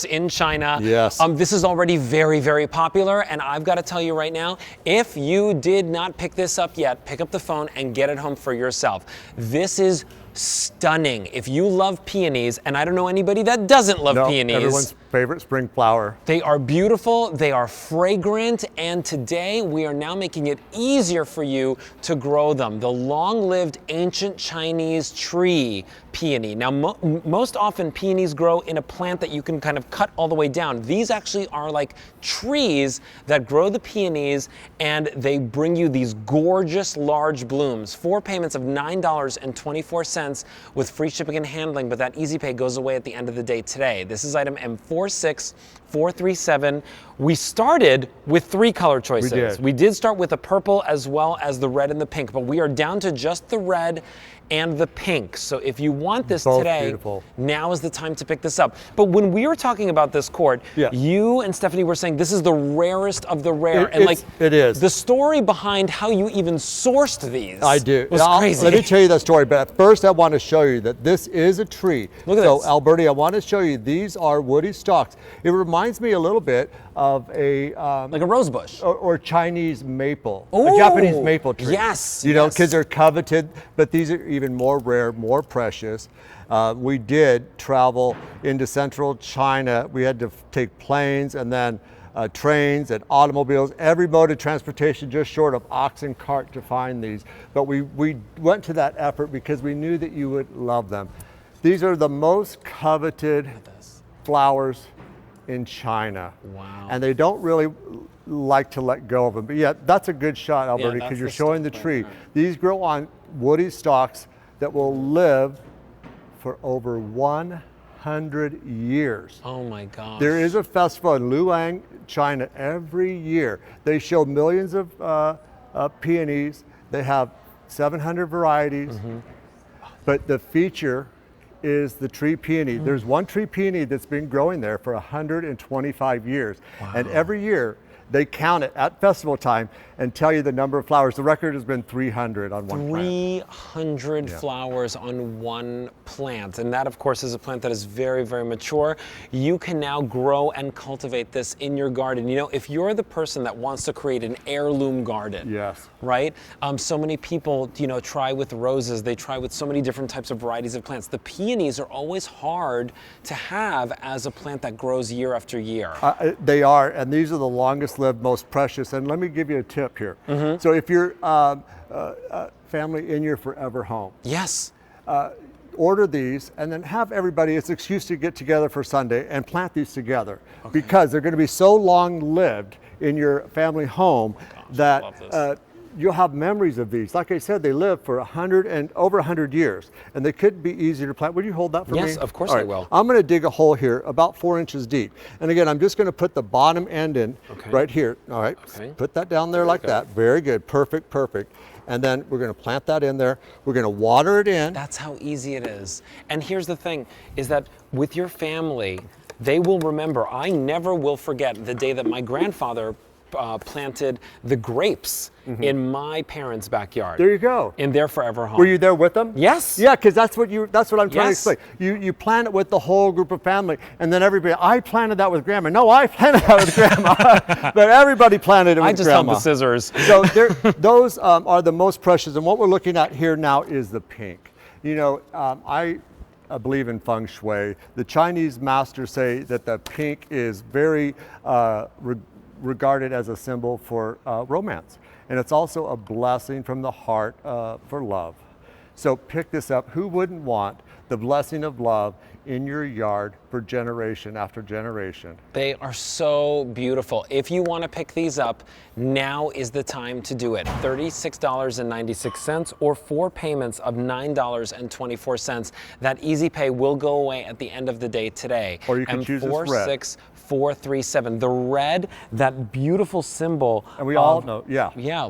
in China. Yes. This is already very, very popular, and I've got to tell you right now, if you did not pick this up yet, pick up the phone and get it home for yourself. This is stunning. If you love peonies, and I don't know anybody that doesn't love peonies. Everyone's favorite spring flower. They are beautiful, they are fragrant, and today we are now making it easier for you to grow them. The long-lived ancient Chinese tree peony. Now, most often peonies grow in a plant that you can kind of cut all the way down. These actually are like trees that grow the peonies, and they bring you these gorgeous large blooms. 4 payments of $9.24 with free shipping and handling, but that easy pay goes away at the end of the day today. This is item M46437. We started with 3 color choices. We did start with the purple as well as the red and the pink, but we are down to just the red and the pink. So if you want this today, now is the time to pick this up. But when we were talking about this cord, you and Stephanie were saying this is the rarest of the rare. It is. The story behind how you even sourced these was crazy. Let me tell you that story, but first I want to show you that this is a tree. Look at this. So Alberti, I want to show you, these are woody stalks. It reminds me a little bit of a like a rose bush or Chinese maple, Ooh, a Japanese maple tree. Yes, you know, because they're coveted, but these are even more rare, more precious. We did travel into central China. We had to take planes and then trains and automobiles, every mode of transportation just short of ox and cart to find these. But we went to that effort because we knew that you would love them. These are the most coveted flowers in China. Wow. And they don't really like to let go of them. But yeah, that's a good shot, Alberti, because you're showing the tree. These grow on woody stalks that will live for over 100 years. Oh my gosh. There is a festival in Luoyang, China, every year. They show millions of peonies. They have 700 varieties. But the feature is the tree peony. There's one tree peony that's been growing there for 125 years. Wow. And every year they count it at festival time and tell you the number of flowers. The record has been 300 on one plant. 300 flowers on one plant. And that, of course, is a plant that is very, very mature. You can now grow and cultivate this in your garden. You know, if you're the person that wants to create an heirloom garden, right? So many people, you know, try with roses. They try with so many different types of varieties of plants. The peonies are always hard to have as a plant that grows year after year. They are, and these are the longest lived, most precious. And let me give you a tip here. So if you're family in your forever home, order these and then have everybody, it's an excuse to get together for Sunday and plant these together because they're going to be so long lived in your family home that you'll have memories of these. Like I said, they live for over 100 years, and they could be easier to plant. Would you hold that for me? Yes, of course I will. I'm going to dig a hole here about 4 inches deep. And again, I'm just going to put the bottom end in right here. All right, put that down there like that. Very good, perfect, perfect. And then we're going to plant that in there. We're going to water it in. That's how easy it is. And here's the thing, is that with your family, they will remember. I never will forget the day that my grandfather planted the grapes in my parents' backyard. There you go. In their forever home. Were you there with them? Yes. Yeah, because that's what I'm trying to explain. You plant it with the whole group of family, and then everybody, I planted that with grandma. No, I planted that with grandma. But everybody planted it with grandma. I just held the scissors. So those are the most precious, and what we're looking at here now is the pink. You know, I believe in feng shui. The Chinese masters say that the pink is very regarded as a symbol for romance. And it's also a blessing from the heart for love. So pick this up. Who wouldn't want the blessing of love in your yard for generation after generation? They are so beautiful. If you want to pick these up, now is the time to do it. $36.96 or 4 payments of $9.24. That easy pay will go away at the end of the day today. Or you can choose this red. 437. The red, that beautiful symbol. And we all know,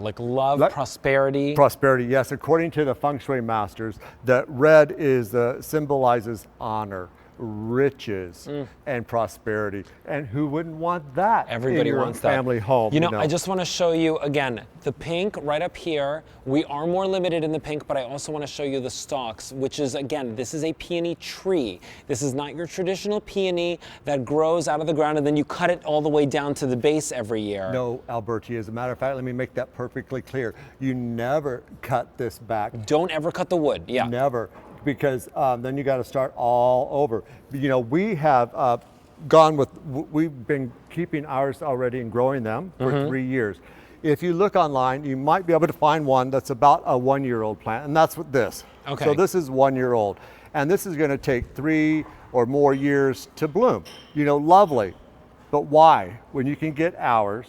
like love, prosperity. Prosperity, yes. According to the feng shui masters, that red is symbolizes honor, riches and prosperity. And who wouldn't want that? Everybody in your wants that. Family home. You know, I just want to show you again the pink right up here. We are more limited in the pink, but I also want to show you the stalks, which is, again, this is a peony tree. This is not your traditional peony that grows out of the ground and then you cut it all the way down to the base every year. No, Alberti, as a matter of fact, let me make that perfectly clear. You never cut this back. Don't ever cut the wood. Yeah. Never, because then you got to start all over. You know, we have we've been keeping ours already and growing them for 3 years. If you look online, you might be able to find one that's about a 1-year-old plant, and that's what this. Okay. So this is 1 year old, and this is going to take 3 or more years to bloom. You know, lovely, but why? When you can get ours,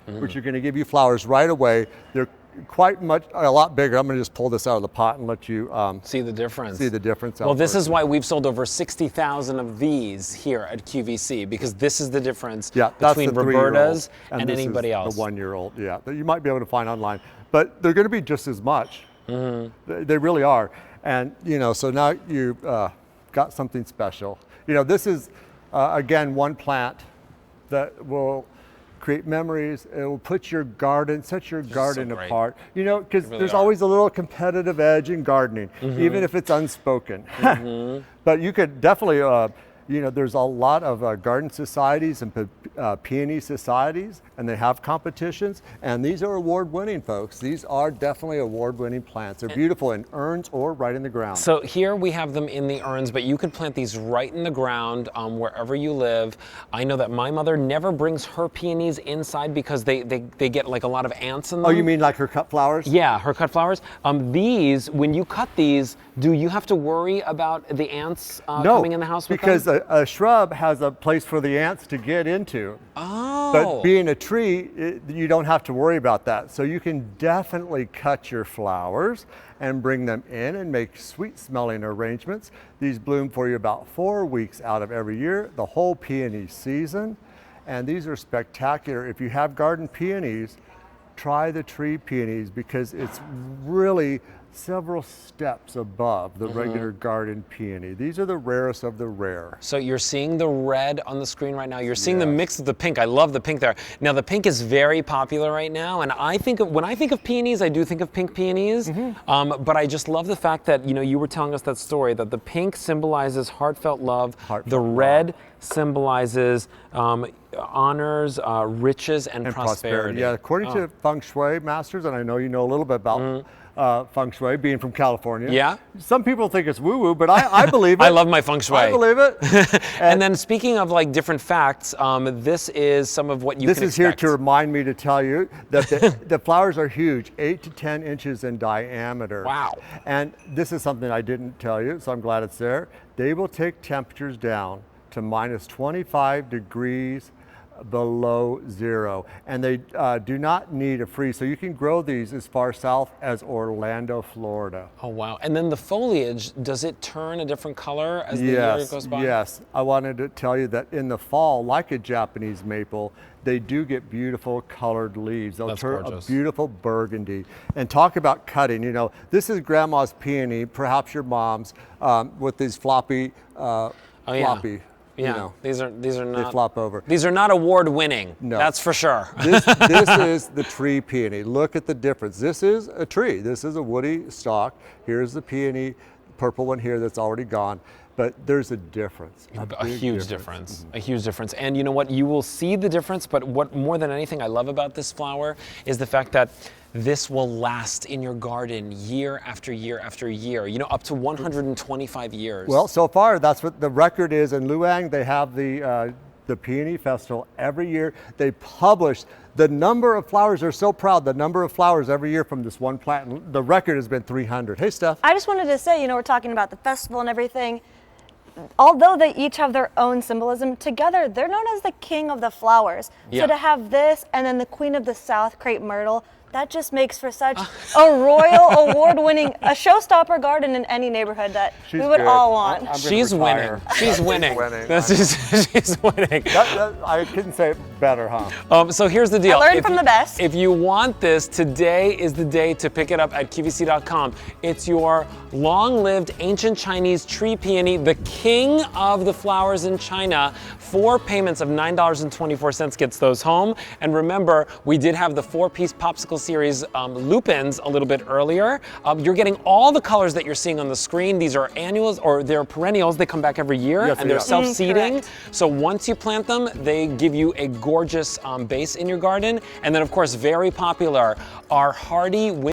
which are going to give you flowers right away, they're quite much a lot bigger. I'm going to just pull this out of the pot and let you see the difference. See the difference. Well, this is why we've sold over 60,000 of these here at QVC, because this is the difference between Roberta's and anybody else. The 1-year-old, that you might be able to find online, but they're going to be just as much. They really are, and you know, so now you've got something special. You know, this is again one plant that will create memories. It will put your garden, set your garden apart. You know, because there's always a little competitive edge in gardening, even if it's unspoken. But you could definitely, you know, there's a lot of garden societies and peony societies, and they have competitions. And these are award-winning, folks. These are definitely award-winning plants. They're beautiful in urns or right in the ground. So here we have them in the urns, but you could plant these right in the ground wherever you live. I know that my mother never brings her peonies inside because they get like a lot of ants in them. Oh, you mean like her cut flowers? Yeah, her cut flowers. These, when you cut these, do you have to worry about the ants coming in the house with them? Because a shrub has a place for the ants to get into. Oh. But being a tree, you don't have to worry about that. So you can definitely cut your flowers and bring them in and make sweet smelling arrangements. These bloom for you about 4 weeks out of every year, the whole peony season. And these are spectacular. If you have garden peonies, try the tree peonies, because it's really several steps above the regular garden peony. These are the rarest of the rare. So you're seeing the red on the screen right now. You're seeing the mix of the pink. I love the pink there. Now the pink is very popular right now, and when I think of peonies, I do think of pink peonies. But I just love the fact that, you know, you were telling us that story that the pink symbolizes heartfelt love, the red symbolizes honors, riches, and prosperity. Yeah, according to feng shui masters, and I know you know a little bit about feng shui, being from California. Yeah. Some people think it's woo-woo, but I believe it. I love my feng shui. I believe it. And then speaking of like different facts, this is some of what you can expect. This is here to remind me to tell you that the flowers are huge, 8 to 10 inches in diameter. Wow. And this is something I didn't tell you, so I'm glad it's there. They will take temperatures down to minus 25 degrees below zero, and they do not need a freeze, so you can grow these as far south as Orlando, Florida. Oh wow. And then the foliage, does it turn a different color as the year goes by? Yes, I wanted to tell you that in the fall, like a Japanese maple, they do get beautiful colored leaves. They'll turn a beautiful burgundy. And talk about cutting, you know, this is grandma's peony, perhaps your mom's, with these floppy, floppy. Yeah, you know, these are not. They flop over. These are not award-winning. No, that's for sure. This is the tree peony. Look at the difference. This is a tree. This is a woody stalk. Here's the peony, purple one here that's already gone. But there's a difference. A huge difference. A huge difference. And you know what? You will see the difference. But what more than anything I love about this flower is the fact that this will last in your garden year after year after year, you know, up to 125 years. Well, so far, that's what the record is. In Luang, they have the Peony Festival every year. They publish the number of flowers. They're so proud, the number of flowers every year from this one plant. The record has been 300. Hey, Steph. I just wanted to say, you know, we're talking about the festival and everything. Although they each have their own symbolism, together they're known as the king of the flowers. Yeah. So to have this and then the queen of the south, crepe myrtle, That just makes for such a royal, award-winning, a showstopper garden in any neighborhood that we would all want. She's winning. She's winning. She's winning. I couldn't say it better, huh? So here's the deal. I learned from the best. If you want this, today is the day to pick it up at QVC.com. It's your long-lived ancient Chinese tree peony, the king of the flowers in China. 4 payments of $9.24 gets those home. And remember, we did have the 4-piece popsicle series lupins a little bit earlier. You're getting all the colors that you're seeing on the screen. These are annuals, or they're perennials. They come back every year, and they're self-seeding. So once you plant them, they give you a gorgeous base in your garden. And then, of course, very popular, our hardy